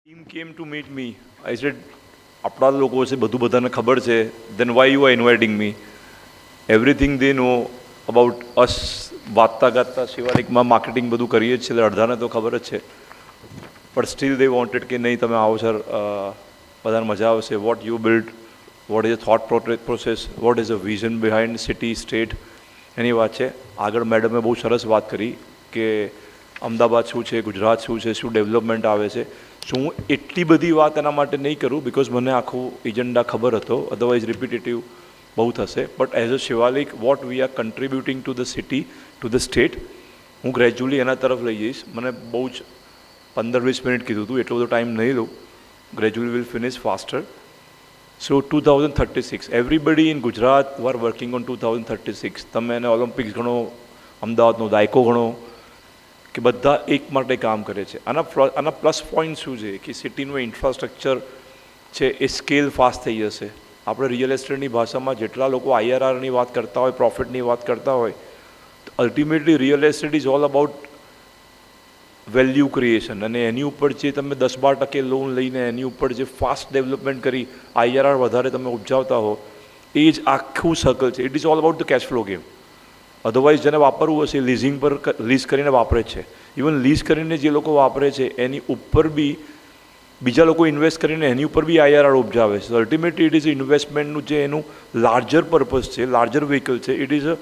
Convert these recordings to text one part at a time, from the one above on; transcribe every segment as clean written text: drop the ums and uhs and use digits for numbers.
Team came to meet me. I said, આપણા લોકો છે બધું બધાને ખબર છે, then why you are inviting me? Everything they know about us, વાતતા ગાતા શિવાલિકમાં માર્કેટિંગ બધું કરીએ જ છીએ એટલે અડધાને તો ખબર જ છે. બટ સ્ટીલ દે વોન્ટેડ કે નહીં તમે આવો સર, બધાને મજા આવશે. What you build, what is a thought process, what is a vision behind city state, એની વાત છે. આગળ મેડમે બહુ સરસ વાત કરી કે અમદાવાદ શું છે, ગુજરાત શું છે, શું ડેવલપમેન્ટ આવે છે. શું હું એટલી બધી વાત એના માટે નહીં કરું બિકોઝ મને આખું એજન્ડા ખબર હતો, અધરવાઇઝ રિપીટેટિવ બહુ થશે. But as a Shivalik vote we R કન્ટ્રીબ્યુટિંગ to the city, to the state, હું ગ્રેજ્યુઅલી એના તરફ લઈ જઈશ. મને બહુ જ 15-20 મિનિટ કીધું હતું, એટલો બધો ટાઈમ નહીં લઉં. Gradually will finish faster. So 2036 everybody in Gujarat are working on 2036. તમે એને ઓલિમ્પિક્સ ગણો, અમદાવાદનો દાયકો ગણો, કે બધા એક માટે કામ કરે છે. આના પ્લસ પોઈન્ટ શું છે કે સિટીનું ઇન્ફ્રાસ્ટ્રક્ચર છે એ સ્કેલ ફાસ્ટ થઈ જશે. આપણે રિયલ એસ્ટેટની ભાષામાં જેટલા લોકો આઈઆરઆરની વાત કરતા હોય, પ્રોફિટની વાત કરતા હોય, તો ultimately real estate is all about value creation. અને એની ઉપર જે તમે 10-12% લોન લઈને એની ઉપર જે ફાસ્ટ ડેવલપમેન્ટ કરી આઈઆરઆર વધારે તમે ઉપજાવતા હો, એ જ આખું સર્કલ છે. It is all about the cash flow game. Otherwise જેને વાપરવું હશે લીઝિંગ પર લીઝ કરીને વાપરે જ છે. ઇવન લીઝ કરીને જે લોકો વાપરે છે એની ઉપર બી બીજા લોકો ઇન્વેસ્ટ કરીને એની ઉપર બી આઈઆરઆર ઉપજાવે છે. અલ્ટિમેટલી ઇટ ઇઝ ઇન્વેસ્ટમેન્ટનું જે એનું લાર્જર પર્પઝ છે, લાર્જર વ્હીકલ છે, it is a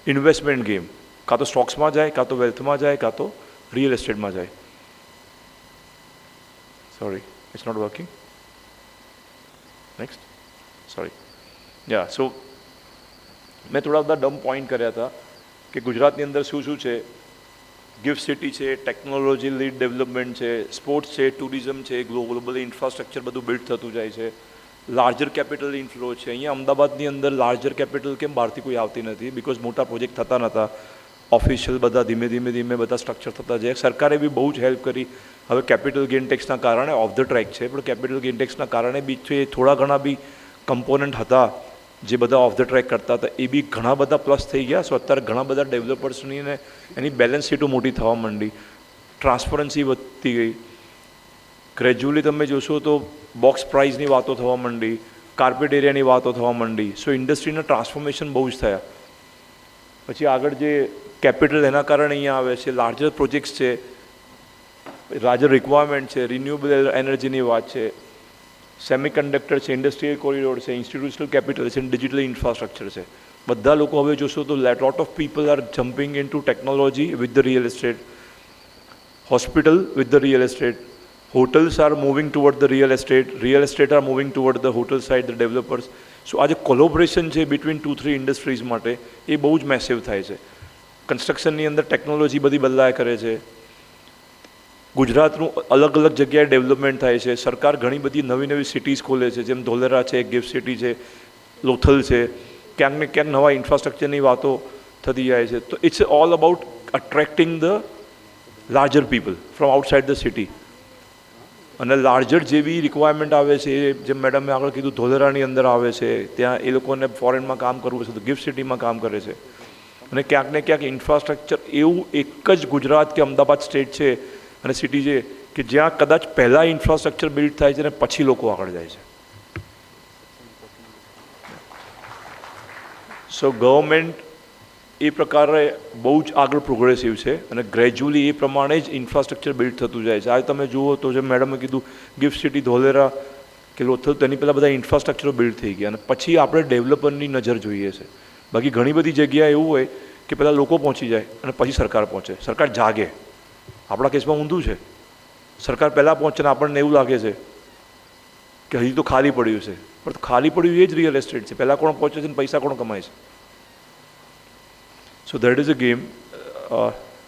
investment game. કાં તો સ્ટોક્સમાં જાય, કાં તો વેલ્થમાં જાય, કાં તો રિયલ એસ્ટેટમાં જાય. Sorry, it's not working. Next. Sorry. Yeah so મેં થોડા બધા ડમ પોઈન્ટ કર્યા હતા કે ગુજરાતની અંદર શું શું છે. ગિફ્ટ સિટી છે, ટેકનોલોજી લીડ ડેવલપમેન્ટ છે, સ્પોર્ટ્સ છે, ટુરિઝમ છે, ગ્લોબલ ઇન્ફ્રાસ્ટ્રક્ચર બધું બિલ્ડ થતું જાય છે, લાર્જર કેપિટલ ઇન્ફ્લો છે. અહીંયા અમદાવાદની અંદર લાર્જર કેપિટલ કેમ બહારથી કોઈ આવતી નથી? બિકોઝ મોટા પ્રોજેક્ટ થતા નહોતા. ઓફિશિયલ બધા ધીમે ધીમે બધા સ્ટ્રક્ચર થતા જાય. સરકારે બી બહુ જ હેલ્પ કરી. હવે કેપિટલ ગેઇન ટેક્સના કારણે ઓફ ધ ટ્રેક છે, પણ કેપિટલ ગેઇન ટેક્સના કારણે બી છે થોડા ઘણા બી કમ્પોનન્ટ હતા જે બધા ઓફ ધ ટ્રેક કરતા હતા, એ બી ઘણા બધા પ્લસ થઈ ગયા. સો અત્યારે ઘણા બધા ડેવલપર્સની ને એની બેલેન્સ શીટો મોટી થવા માંડી, ટ્રાન્સપરન્સી વધતી ગઈ. ગ્રેજ્યુઅલી તમે જોશો તો બોક્સ પ્રાઇઝની વાતો થવા માંડી, કાર્પેટ એરિયાની વાતો થવા માંડી. સો ઇન્ડસ્ટ્રીના ટ્રાન્સફોર્મેશન બહુ જ થયા. પછી આગળ જે કેપિટલ એના કારણે અહીંયા આવે છે, લાર્જર પ્રોજેક્ટ્સ છે, લાર્જર રિક્વાયરમેન્ટ છે, રિન્યુએબલ એનર્જીની વાત છે, સેમિકન્ડક્ટર છે, ઇન્ડસ્ટ્રીયલ કોરિડોર છે, ઇન્સ્ટિટ્યુશનલ કેપિટલ છે, ડિજિટલ ઇન્ફ્રાસ્ટ્રક્ચર છે. બધા લોકો હવે જોશો તો lot of people are jumping into technology with the real estate, hospital with the real estate, hotels are moving toward the real estate are moving toward the hotel side, the developers. So આ જે collaboration છે between 2-3 industries માટે એ બહુ જ massive થાય છે. કન્સ્ટ્રક્શનની અંદર technology બધી બદલાયા કરે છે. ગુજરાતનું અલગ અલગ જગ્યાએ ડેવલપમેન્ટ થાય છે. સરકાર ઘણી બધી નવી સિટીઝ ખોલે છે, જેમ ધોલેરા છે, ગિફ્ટ સિટી છે, લોથલ છે. ક્યાંક ને ક્યાંક નવા ઇન્ફ્રાસ્ટ્રક્ચરની વાતો થતી જાય છે. તો it's all about attracting the larger people from outside the city. અને લાર્જર જેવી રિક્વાયરમેન્ટ આવે છે, જેમ મેડમે આગળ કીધું ધોલેરાની અંદર આવે છે, ત્યાં એ લોકોને ફોરેનમાં કામ કરવું છે તો ગિફ્ટ સિટીમાં કામ કરે છે. અને ક્યાંક ને ક્યાંક ઇન્ફ્રાસ્ટ્રક્ચર એવું એક જ ગુજરાત કે અમદાવાદ સ્ટેટ છે અને સિટી છે કે જ્યાં કદાચ પહેલાં ઇન્ફ્રાસ્ટ્રક્ચર બિલ્ડ થાય છે અને પછી લોકો આગળ જાય છે. સો ગવર્મેન્ટ એ પ્રકારે બહુ જ આગળ પ્રોગ્રેસિવ છે અને ગ્રેજ્યુઅલી એ પ્રમાણે જ ઇન્ફ્રાસ્ટ્રક્ચર બિલ્ડ થતું જાય છે. આજે તમે જુઓ તો જેમ મેડમે કીધું ગિફ્ટ સિટી, ધોલેરા કે લોથલ, તેની પહેલાં બધા ઇન્ફ્રાસ્ટ્રક્ચરો બિલ્ડ થઈ ગયા અને પછી આપણે ડેવલપરની નજર જોઈએ છે. બાકી ઘણી બધી જગ્યાએ એવું હોય કે પહેલાં લોકો પહોંચી જાય અને પછી સરકાર પહોંચે, સરકાર જાગે. આપણા કેસમાં ઊંધું છે. સરકાર પહેલાં પહોંચે ને આપણને એવું લાગે છે કે હજી તો ખાલી પડ્યું છે, પણ ખાલી પડ્યું એ જ રિયલ એસ્ટેટ છે. પહેલાં કોણ પહોંચે છે ને પૈસા કોણ કમાય છે? સો that is a game.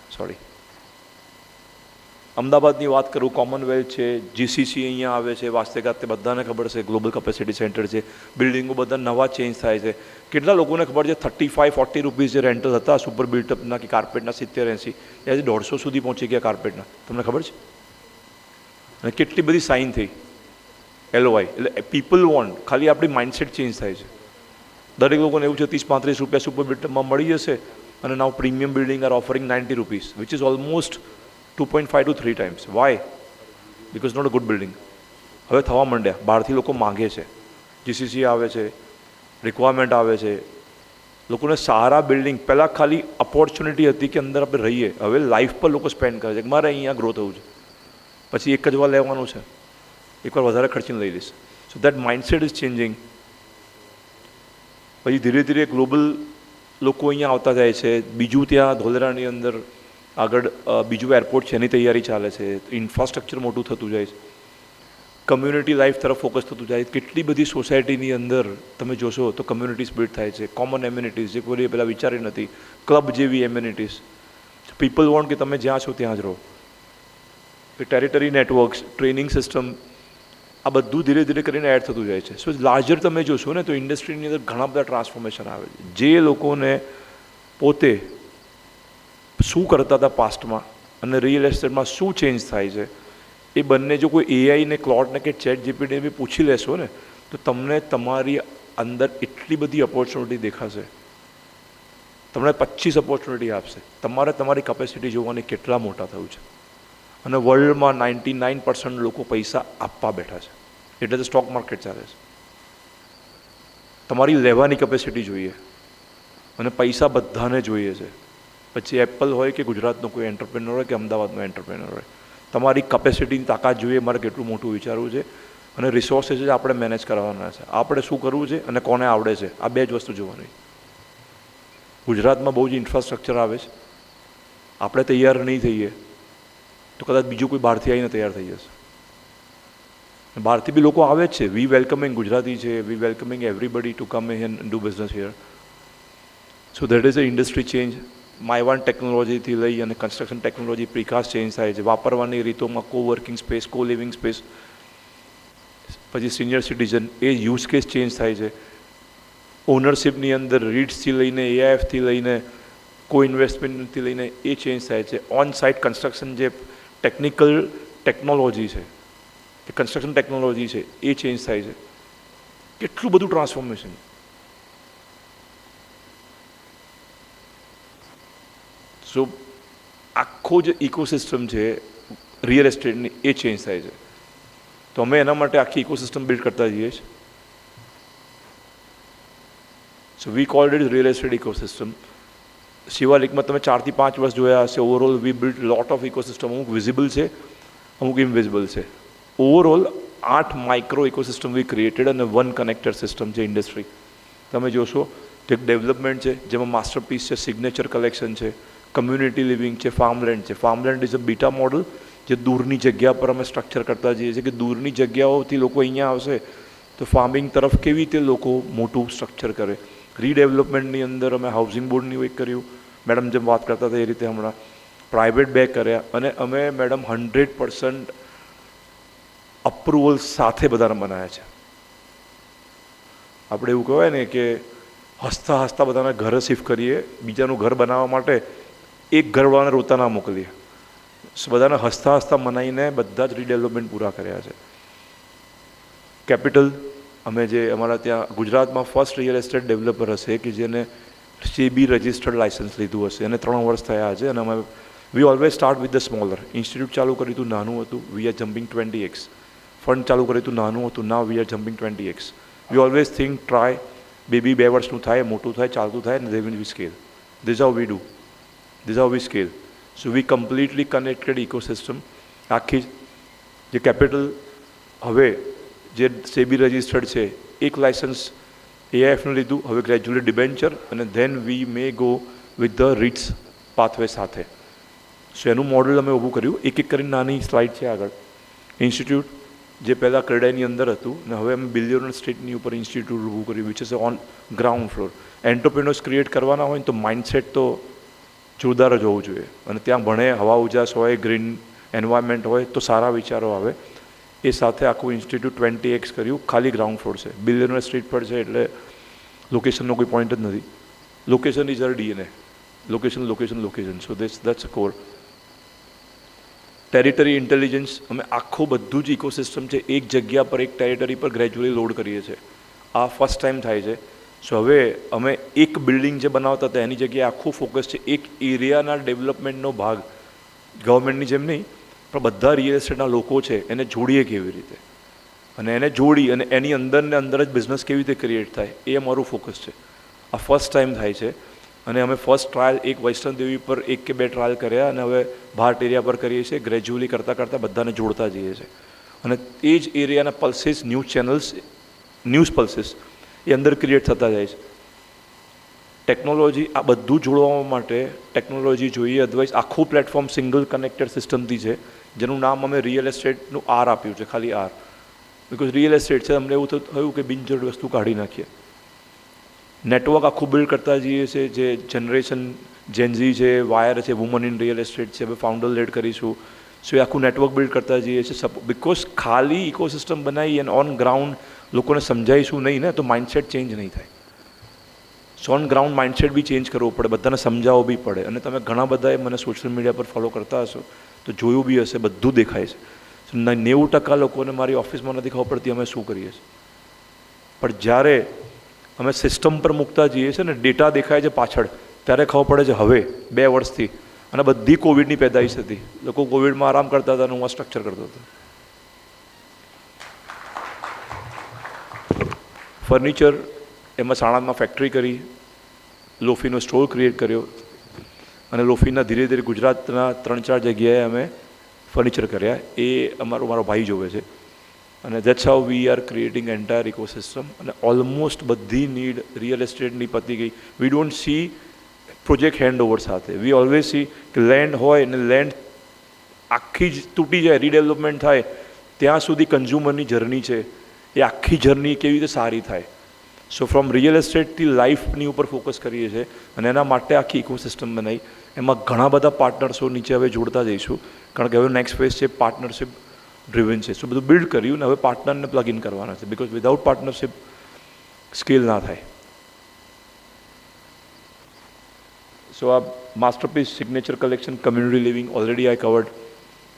Sorry, અમદાવાદની વાત કરું, કોમનવેલ્થ છે, જીસીસી અહીંયા આવે છે, વાસ્તેગાત બધાને ખબર છે, ગ્લોબલ કેપેસિટી સેન્ટર છે, બિલ્ડિંગો બધા નવા ચેન્જ થાય છે. કેટલા લોકોને ખબર છે 35-40 રૂપીઝ જે રેન્ટલ હતા સુપર બિલ્ટઅપના કે કાર્પેટના 70-80, એ આજે 150 સુધી પહોંચી ગયા કાર્પેટના. તમને ખબર છે? અને કેટલી બધી સાઇન થઈ LOI. એટલે પીપલ વોન્ટ, ખાલી આપણી માઇન્ડસેટ ચેન્જ થાય છે. દરેક લોકોને એવું છે 30-35 રૂપિયા સુપર બિલ્ટઅપમાં મળી જશે અને now premium building are offering 90 rupees, which is almost 2.5 to 3 times. Why? Because not a good building. હવે થવા માંડ્યા, બહારથી લોકો માગે છે, જીસીસી આવે છે, રિક્વાયરમેન્ટ આવે છે, લોકોને સારા બિલ્ડિંગ. પહેલાં ખાલી ઓપોર્ચ્યુનિટી હતી કે અંદર આપણે રહીએ, હવે લાઈફ પર લોકો સ્પેન્ડ કરે છે કે મારે અહીંયા ગ્રો થવું છે, પછી એક જ વાર લેવાનું છે, એકવાર વધારે ખર્ચીને લઈ લઈશ. So that mindset is changing. પછી ધીરે ધીરે ગ્લોબલ લોકો અહીંયા આવતા જાય છે. બીજું ત્યાં ધોલેરાની અંદર આગળ બીજું એરપોર્ટ છે, એની તૈયારી ચાલે છે. ઇન્ફ્રાસ્ટ્રક્ચર મોટું થતું જાય છે, કમ્યુનિટી લાઈફ તરફ ફોકસ થતું જાય. કેટલી બધી સોસાયટીની અંદર તમે જોશો તો કમ્યુનિટીઝ બિલ્ડ થાય છે, કોમન એમ્યુનિટીઝ જે કોઈ પહેલાં વિચારી નથી, ક્લબ જેવી એમ્યુનિટીઝ. પીપલ વોન્ટ કે તમે જ્યાં છો ત્યાં જ રહો. ટેરિટરી નેટવર્ક્સ, ટ્રેનિંગ સિસ્ટમ, આ બધું ધીરે ધીરે કરીને એડ થતું જાય છે. સો લાર્જર તમે જોશો ને તો ઇન્ડસ્ટ્રીની અંદર ઘણા બધા ટ્રાન્સફોર્મેશન આવે છે. જે લોકોને પોતે શું કરતા હતા પાસ્ટમાં અને રિયલ એસ્ટેટમાં શું ચેન્જ થાય છે, એ બંને જો કોઈ એઆઈને, ક્લોડને કે ચેટ જીપીટીને બી પૂછી લેશો ને તો તમને તમારી અંદર એટલી બધી ઓપોર્ચ્યુનિટી દેખાશે. તમને 25 ઓપોર્ચ્યુનિટી આપશે. તમારે તમારી કેપેસિટી જોવાની કેટલા મોટા થયું છે. અને વર્લ્ડમાં 99% લોકો પૈસા આપવા બેઠા છે, એટલે તો સ્ટોક માર્કેટ ચાલે છે. તમારી લેવાની કેપેસિટી જોઈએ અને પૈસા બધાને જોઈએ છે. પછી એપલ હોય કે ગુજરાતનો કોઈ એન્ટરપ્રેનર હોય કે અમદાવાદનો એન્ટરપ્રેનર હોય, તમારી કેપેસિટીની તાકાત જોઈએ. મારે કેટલું મોટું વિચારવું છે અને રિસોર્સિસ આપણે મેનેજ કરવાના છે. આપણે શું કરવું છે અને કોને આવડે છે, આ બે જ વસ્તુ જોવાની. ગુજરાતમાં બહુ જ ઇન્ફ્રાસ્ટ્રક્ચર આવે છે, આપણે તૈયાર નહીં થઈએ તો કદાચ બીજું કોઈ બહારથી આવીને તૈયાર થઈ જશે. બહારથી બી લોકો આવે જ છે. વી વેલકમિંગ ગુજરાતી છે, we welcoming everybody to come and do business here. So that is a industry change. માયવાન ટેકનોલોજીથી લઈ અને કન્સ્ટ્રક્શન ટેકનોલોજી, પ્રિકાસ્ટ ચેન્જ થાય છે. વાપરવાની રીતોમાં કો વર્કિંગ સ્પેસ, કો લિવિંગ સ્પેસ, પછી સિનિયર સિટીઝન, એ યુઝ કેસ ચેન્જ થાય છે. ઓનરશિપની અંદર રીટ્સથી લઈને એઆઈએફથી લઈને કો ઇન્વેસ્ટમેન્ટથી લઈને એ ચેન્જ થાય છે. ઓન સાઇટ કન્સ્ટ્રક્શન જે ટેકનોલોજી છે, કે કન્સ્ટ્રક્શન ટેકનોલોજી છે, એ ચેન્જ થાય છે. કેટલું બધું ટ્રાન્સફોર્મેશન. સો આખો જે ઇકોસિસ્ટમ છે રિયલ એસ્ટેટની, એ ચેન્જ થાય છે. તો અમે એના માટે આખી ઇકોસિસ્ટમ બિલ્ડ કરતા જઈએ છીએ. So we called it real estate ecosystem. શિવાલિકમાં તમે 4 થી 5 વર્ષ જોયા હશે. Overall we build lot of ecosystem. અમુક વિઝિબલ છે, અમુક ઇનવિઝિબલ છે. Overall 8 micro ecosystem we created અને 1 કનેક્ટેડ સિસ્ટમ છે ઇન્ડસ્ટ્રી. તમે જોશો તો એક ડેવલપમેન્ટ છે જેમાં માસ્ટરપીસ છે, સિગ્નેચર કલેક્શન છે, કમ્યુનિટી લિવિંગ છે, ફાર્મલેન્ડ છે. ફાર્મલેન્ડ ઇઝ અ બીટા મોડલ, જે દૂરની જગ્યા પર અમે સ્ટ્રક્ચર કરતા જઈએ છીએ કે દૂરની જગ્યાઓથી લોકો અહીંયા આવશે તો ફાર્મિંગ તરફ કેવી રીતે લોકો મોટું સ્ટ્રક્ચર કરે. રીડેવલપમેન્ટની અંદર અમે હાઉસિંગ બોર્ડની એક કર્યું, મેડમ જેમ વાત કરતા હતા એ રીતે. હમણાં પ્રાઇવેટ 2 કર્યા અને અમે મેડમ 100% અપ્રુવલ સાથે બધાને બનાવ્યા છે. આપણે એવું કહેવાય ને કે હસતા હસતા બધાના ઘરે શિફ્ટ કરીએ. બીજાનું ઘર બનાવવા માટે એક ઘરવાળાને રોતા ના મોકલીએ. બધાને હસતા હસતા મનાવીને બધા જ રીડેવલપમેન્ટ પૂરા કર્યા છે. કેપિટલ, અમે જે અમારા ત્યાં ગુજરાતમાં ફર્સ્ટ રિયલ એસ્ટેટ ડેવલપર હશે કે જેને સેબી રજિસ્ટર્ડ લાઇસન્સ લીધું હશે, એને 3 વર્ષ થયા છે. અને અમે વી always start with the smaller. Institute ચાલુ કર્યું હતું, નાનું હતું. વી આર જમ્પિંગ 20x. ફંડ ચાલુ કર્યું હતું, નાનું હતું. Now we are jumping 20x. We always think, try, baby 2 વર્ષનું થાય, મોટું થાય, ચાલતું થાય, અને they will we scale. This how we do, this how we scale. So we completely connected ecosystem. આખી જે કેપિટલ હવે જે સેબી રજિસ્ટર્ડ છે, એક લાઇસન્સ એઆઈએફનું લીધું, હવે ગ્રેજ્યુઅલી ડિબેન્ચર, અને then we may go with the REITs pathway સાથે. સો એનું મોડલ અમે ઊભું કર્યું. એક એક કરીને નાની સ્લાઇડ છે આગળ. ઇન્સ્ટિટ્યૂટ જે પહેલાં ક્રેડાઈની અંદર હતું ને હવે અમે બિલિયનર સ્ટેટની ઉપર ઇન્સ્ટિટ્યૂટ ઊભું કર્યું, which is on ground floor. Entrepreneurs create કરવાના હોય ને તો માઇન્ડસેટ તો જોરદાર જ હોવું જોઈએ. અને ત્યાં ભણે, હવા ઉજાસ હોય, ગ્રીન એન્વાયરમેન્ટ હોય તો સારા વિચારો આવે. એ સાથે આખું ઇન્સ્ટિટ્યૂટ 20x કર્યું. ખાલી ગ્રાઉન્ડ ફ્લોર છે, બિલિયનર સ્ટ્રીટ પર છે, એટલે લોકેશનનો કોઈ પોઈન્ટ જ નથી. Location is our DNA. Location, location, location. So that's a core. Territory intelligence, અમે આખું બધું જ ઇકોસિસ્ટમ છે એક જગ્યા પર, એક ટેરિટરી પર ગ્રેજ્યુઅલી લોડ કરીએ છીએ. આ ફર્સ્ટ ટાઈમ થાય છે. સો હવે અમે એક બિલ્ડિંગ જે બનાવતા હતા એની જગ્યાએ આખું ફોકસ છે એક એરિયાના ડેવલપમેન્ટનો ભાગ. ગવર્મેન્ટની જેમ નહીં, પણ બધા રિયલ એસ્ટેટના લોકો છે એને જોડીએ કેવી રીતે, અને એને જોડી અને એની અંદર ને અંદર જ બિઝનેસ કેવી રીતે ક્રિએટ થાય, એ અમારું ફોકસ છે. આ ફર્સ્ટ ટાઈમ થાય છે, અને અમે ફર્સ્ટ ટ્રાયલ એક વૈષ્ણવદેવી પર 1 કે 2 ટ્રાયલ કર્યા, અને હવે ભાટ એરિયા પર કરીએ છીએ. ગ્રેજ્યુઅલી કરતાં કરતાં બધાને જોડતા જઈએ છીએ, અને એ જ એરિયાના pulses, news channels, news pulses એ અંદર ક્રિએટ થતા જાય છે. ટેકનોલોજી આ બધું જોડવા માટે ટેકનોલોજી જોઈએ, અદરવાઇઝ આખું પ્લેટફોર્મ સિંગલ કનેક્ટેડ સિસ્ટમથી છે, જેનું નામ અમે રિયલ એસ્ટેટનું આર આપ્યું છે, ખાલી આર. બિકોઝ રિયલ એસ્ટેટ છે, અમને એવું થયું કે બિનજરૂરી વસ્તુ કાઢી નાખીએ. નેટવર્ક આખું બિલ્ડ કરતા જઈએ છીએ, જે જનરેશન જેનઝી છે, વાયર છે, વુમન ઇન રિયલ એસ્ટેટ છે, હવે ફાઉન્ડર લેડ કરીશું. સો એ આખું નેટવર્ક બિલ્ડ કરતા જઈએ છીએ. બિકોઝ ખાલી ઇકોસિસ્ટમ બનાવી અને ઓન ગ્રાઉન્ડ લોકોને સમજાવીશું નહીં ને, તો માઇન્ડસેટ ચેન્જ નહીં થાય. સો ઓન ગ્રાઉન્ડ માઇન્ડસેટ બી ચેન્જ કરવો પડે, બધાને સમજાવવો બી પડે. અને તમે ઘણા બધાએ મને સોશિયલ મીડિયા પર ફોલો કરતા હશો તો જોયું બી હશે, બધું દેખાય છે. 90% લોકોને મારી ઓફિસમાં નથી ખબર પડતી અમે શું કરીએ છીએ. પણ જ્યારે અમે સિસ્ટમ પર મૂકતા જઈએ છીએ ને, ડેટા દેખાય છે પાછળ, ત્યારે ખબર પડે છે હવે 2 વર્ષથી. અને બધી કોવિડની પેદાઈશ હતી. લોકો કોવિડમાં આરામ કરતા હતા અને હું આ સ્ટ્રક્ચર કરતો હતો. ફર્નિચર એમાં સાણંદમાં ફેક્ટરી કરી, લોફીનો સ્ટોર ક્રિએટ કર્યો, અને લોફીના ધીરે ધીરે ગુજરાતના 3-4 જગ્યાએ અમે ફર્નિચર કર્યા. એ મારો ભાઈ જોવે છે, અને that's how we are creating entire ecosystem. અને ઓલમોસ્ટ બધી નીડ રિયલ એસ્ટેટની પતી ગઈ. We don't see project hand over સાથે. વી ઓલવેઝ સી કે લેન્ડ હોય અને લેન્ડ આખી જ તૂટી જાય, રીડેવલપમેન્ટ થાય, ત્યાં સુધી કન્ઝ્યુમરની જર્ની છે, એ આખી જર્ની કેવી રીતે સારી થાય. સો ફ્રોમ રિયલ એસ્ટેટથી લાઈફની ઉપર ફોકસ કરીએ છીએ, અને એના માટે આખી ઇકોસિસ્ટમ બનાવી. એમાં ઘણા બધા પાર્ટનર્સો નીચે હવે જોડતા જઈશું, કારણ કે હવે નેક્સ્ટ ફેઝ છે પાર્ટનરશિપ ડ્રિવન છે. સો બધું બિલ્ડ કર્યું ને હવે પાર્ટનરને પ્લગ ઇન કરવાના છે, બિકોઝ વિધાઉટ પાર્ટનરશિપ સ્કેલ ના થાય. સો આ masterpiece, signature collection, community living already I covered.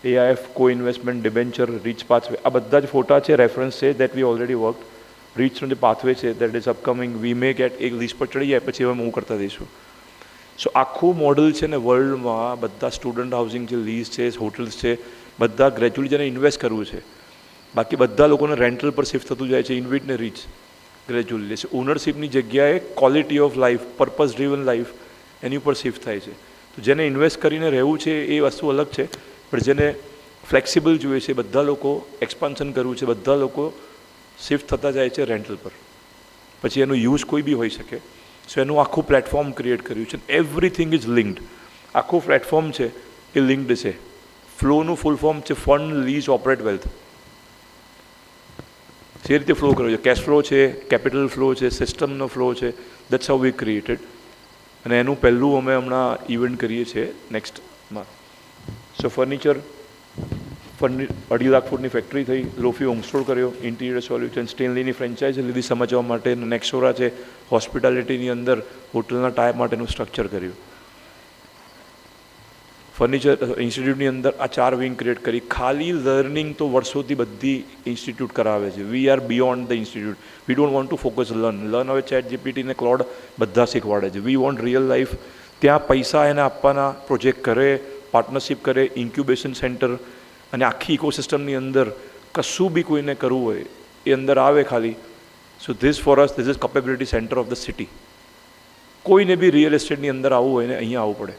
AIF, co investment, debenture, reach pathway, આ બધા જ ફોટા છે, રેફરન્સ છે, દેટ વી ઓલરેડી વર્કડ. રીચનો જે પાથવે છે that is upcoming. We may get એક લિસ્ટ પર ચડી જાય પછી હવે મૂવ કરતા દઈશું. સો આખું મોડલ છે ને વર્લ્ડમાં બધા સ્ટુડન્ટ હાઉસિંગ છે, લીઝ છે, હોટલ્સ છે, બધા ગ્રેજ્યુઅલી જેને ઇન્વેસ્ટ કરવું છે. બાકી બધા લોકોને રેન્ટલ પર શિફ્ટ થતું જાય છે, ઇન્વિટ ને રીચ ગ્રેજ્યુઅલી. ઓનરશિપની જગ્યાએ quality of life, purpose driven life એની ઉપર શિફ્ટ થાય છે. તો જેને ઇન્વેસ્ટ કરીને રહેવું છે એ વસ્તુ અલગ છે, પણ જેને ફ્લેક્સિબલ જોઈએ છે, બધા લોકો એક્સપાન્શન કરવું છે, બધા લોકો શિફ્ટ થતા જાય છે રેન્ટલ પર. પછી એનો યુઝ કોઈ બી હોઈ શકે. સો એનું આખું પ્લેટફોર્મ ક્રિએટ કર્યું છે. Everything is linked. આખું પ્લેટફોર્મ છે એ લિંક્ડ છે. ફ્લોનું ફૂલ ફોર્મ છે ફંડ, લીઝ, ઓપરેટ, વેલ્થ. જે રીતે ફ્લો કર્યો છે, કેશ ફ્લો છે, કેપિટલ ફ્લો છે, સિસ્ટમનો ફ્લો છે, દેટ્સ હાઉ વી ક્રિએટેડ. અને એનું પહેલું અમે હમણાં ઇવેન્ટ કરીએ છીએ નેક્સ્ટમાં. સો ફર્નિચર 2.5 લાખ ફૂટની ફેક્ટરી થઈ, લોફી હોમ સ્ટોર કર્યો, ઇન્ટિરિયર સોલ્યુશન, સ્ટેનલીની ફ્રેન્ચાઇઝી લીધી સમજવા માટે, નેક્સોરા છે હોસ્પિટાલિટીની અંદર હોટલના ટાઈપ માટેનું સ્ટ્રક્ચર કર્યું. ફર્નિચર ઇન્સ્ટિટ્યૂટની અંદર આ 4 વિંગ ક્રિએટ કરી. ખાલી લર્નિંગ તો વર્ષોથી બધી ઇન્સ્ટિટ્યૂટ કરાવે છે. We are beyond the institute. We don't want to focus learn હવે ચેટ જીપીટી ને ક્લોડ બધા શીખવાડે છે. We want real life. ત્યાં પૈસા એને આપવાના, પ્રોજેક્ટ કરે, પાર્ટનરશિપ કરે, ઇન્ક્યુબેશન સેન્ટર, અને આખી ઇકોસિસ્ટમની અંદર કશું બી કોઈને કરવું હોય એ અંદર આવે ખાલી. So this for us this is capability centre of the city. કોઈને બી રિયલ એસ્ટેટની અંદર આવવું હોય ને અહીંયા આવવું પડે.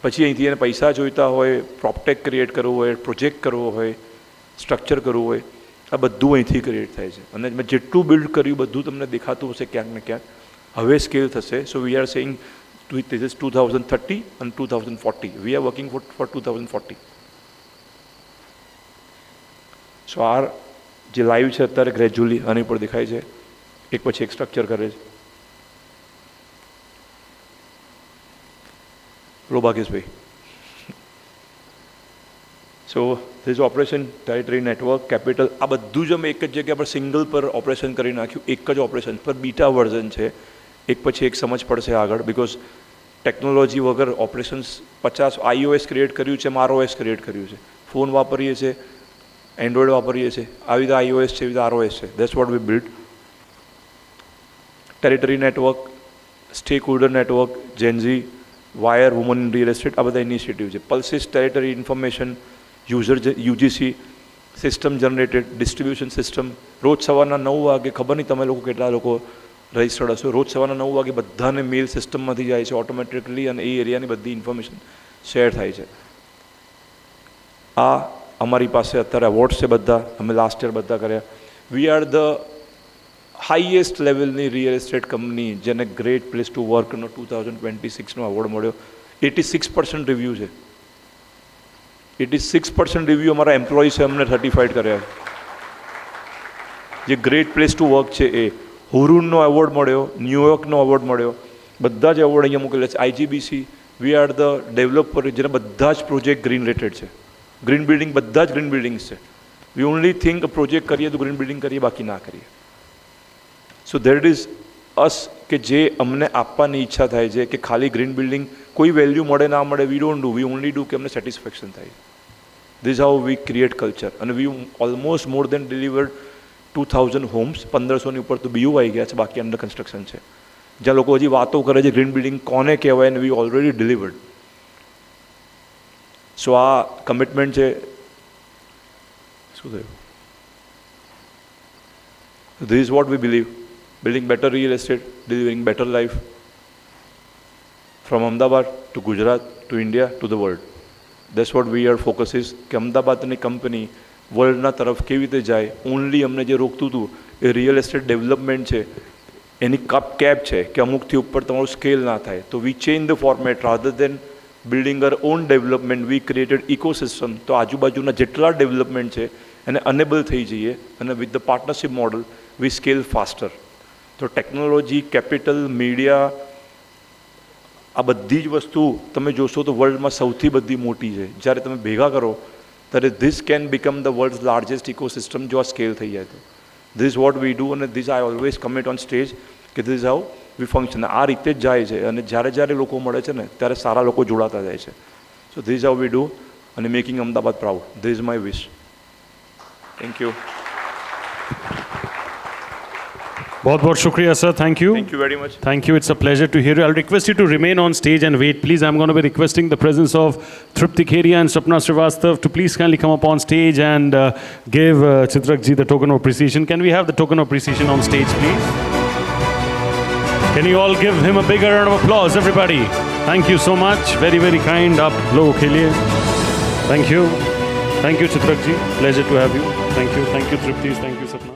પછી અહીંથી એને પૈસા જોઈતા હોય, પ્રોપટેક ક્રિએટ કરવું હોય, પ્રોજેક્ટ કરવો હોય, સ્ટ્રક્ચર કરવું હોય, આ બધું અહીંથી ક્રિએટ થાય છે. અને મેં જેટલું બિલ્ડ કર્યું બધું તમને દેખાતું હશે ક્યાંક ને ક્યાંક. હવે સ્કેલ થશે. So we are saying this is 2030 અને 2040. We are working for 2040. So આ જે લાઈવ છે અત્યારે ગ્રેજ્યુઅલી આની ઉપર દેખાય છે, એક પછી એક સ્ટ્રક્ચર કરે છે. લો ભાગેશભાઈ. So this operation, territory, network, capital, આ બધું જ અમે એક જ જગ્યા પર સિંગલ પર ઓપરેશન કરી નાખ્યું. એક જ ઓપરેશન પર બીટા વર્ઝન છે. એક પછી એક સમજ પડશે આગળ. બિકોઝ ટેકનોલોજી વગર ઓપરેશન્સ 50 iOS ક્રિએટ કર્યું છે, ROS ક્રિએટ કર્યું છે. ફોન વાપરીએ છીએ, એન્ડ્રોઈડ વાપરીએ છીએ, આવી રીતે iOS છે, એવી રીતે ROS છે. That's what V build. Territory network, stack holder network, Gen Z, wire woman in real estate, આ બધા ઇનિશિયેટિવ છે. Pulses territory information user UGC system generated distribution system. રોજ સવારના 9 વાગે, ખબર નહીં તમે લોકો કેટલા લોકો રજિસ્ટર્ડ હશો, રોજ સવારના 9 વાગે બધાને મેલ સિસ્ટમમાંથી જાય છે ઓટોમેટિકલી, અને એ એરિયાની બધી ઇન્ફોર્મેશન શેર થાય છે. આ અમારી પાસે અત્યારે અવોર્ડ્સ છે બધા, અમે લાસ્ટ યર બધા કર્યા. વી આર ધ હાઈએસ્ટ લેવલની રિયલ એસ્ટેટ કંપની જેને ગ્રેટ પ્લેસ ટુ વર્કનો 2026નો એવોર્ડ મળ્યો. 86% રિવ્યૂ છે. 86% રિવ્યૂ અમારા એમ્પ્લોઈઝે અમને સર્ટિફાઈડ કર્યા. જે ગ્રેટ પ્લેસ ટુ વર્ક છે એ. હુરુનનો એવોર્ડ મળ્યો, ન્યુયોર્કનો એવોર્ડ મળ્યો, બધા જ એવોર્ડ અહીંયા મોકલેલા છે. આઈજીબીસી, વી આર ધ ડેવલપર જેના બધા જ પ્રોજેક્ટ ગ્રીન રેટેડ છે. ગ્રીન બિલ્ડિંગ, બધા જ ગ્રીન બિલ્ડિંગ્સ છે. વી ઓનલી થિંક પ્રોજેક્ટ કરીએ તો ગ્રીન બિલ્ડિંગ કરીએ, બાકી ના કરીએ. સો દેટ ઇઝ અસ, કે જે અમને આપવાની ઈચ્છા થાય છે કે ખાલી ગ્રીન બિલ્ડિંગ કોઈ વેલ્યુ મળે ના મળે, we don't do, we only do કે અમને સેટિસ્ફેક્શન થાય. This how we create culture. અને we almost more than delivered 2000 homes. 1500ની ઉપર તો બીયુ આવી ગયા છે, બાકી અંડર કન્સ્ટ્રક્શન છે. જ્યાં લોકો હજી વાતો કરે છે ગ્રીન બિલ્ડિંગ કોને કહેવાય, અને વી ઓલરેડી ડિલિવર્ડ. સો આ કમિટમેન્ટ છે. શું થયું? This is what we believe. Building better real estate, delivering better life from Ahmedabad to Gujarat to India to the world. That's what we are focus is, કે અમદાવાદની કંપની વર્લ્ડના તરફ કેવી રીતે જાય. ઓનલી અમને જે રોકતું હતું એ રિયલ એસ્ટેટ ડેવલપમેન્ટ છે, એની કેપ છે કે અમુકથી ઉપર તમારું સ્કેલ ના થાય. તો we change the format rather than building our own development, we created ecosystem. તો આજુબાજુના જેટલા ડેવલપમેન્ટ છે એને અનેબલ થઈ જઈએ, અને with the partnership model we scale faster. તો ટેકનોલોજી, કેપિટલ, મીડિયા, આ બધી જ વસ્તુ તમે જોશો તો વર્લ્ડમાં સૌથી બધી મોટી છે. જ્યારે તમે ભેગા કરો ત્યારે this can become the world largest ecosystem, જો આ સ્કેલ થઈ જાય તો. ધીસ વોટ વી ડુ, અને this I always commit on stage કે ધીસ હાઉ વી ફંક્શન. આ રીતે જ જાય છે, અને જ્યારે જ્યારે લોકો મળે છે ને ત્યારે સારા લોકો જોડાતા જાય છે. So this how we do, અને making Ahmedabad proud. This is my wish. Thank you. बहुत बहुत शुक्रिया sir, thank you. Thank you very much. Thank you, it's a pleasure to hear you. I'll request you to remain on stage and wait please. I'm going to be requesting the presence of Tripti Kheria and Sapna Srivastav to please kindly come up on stage and give Chitrak ji the token of appreciation. Can we have the token of appreciation on stage please? Can you all give him a bigger round of applause everybody? Thank you so much, very very kind. Aap logo ke liye thank you. Thank you Chitrak ji, pleasure to have you. Thank you Tripti, thank you Sapna.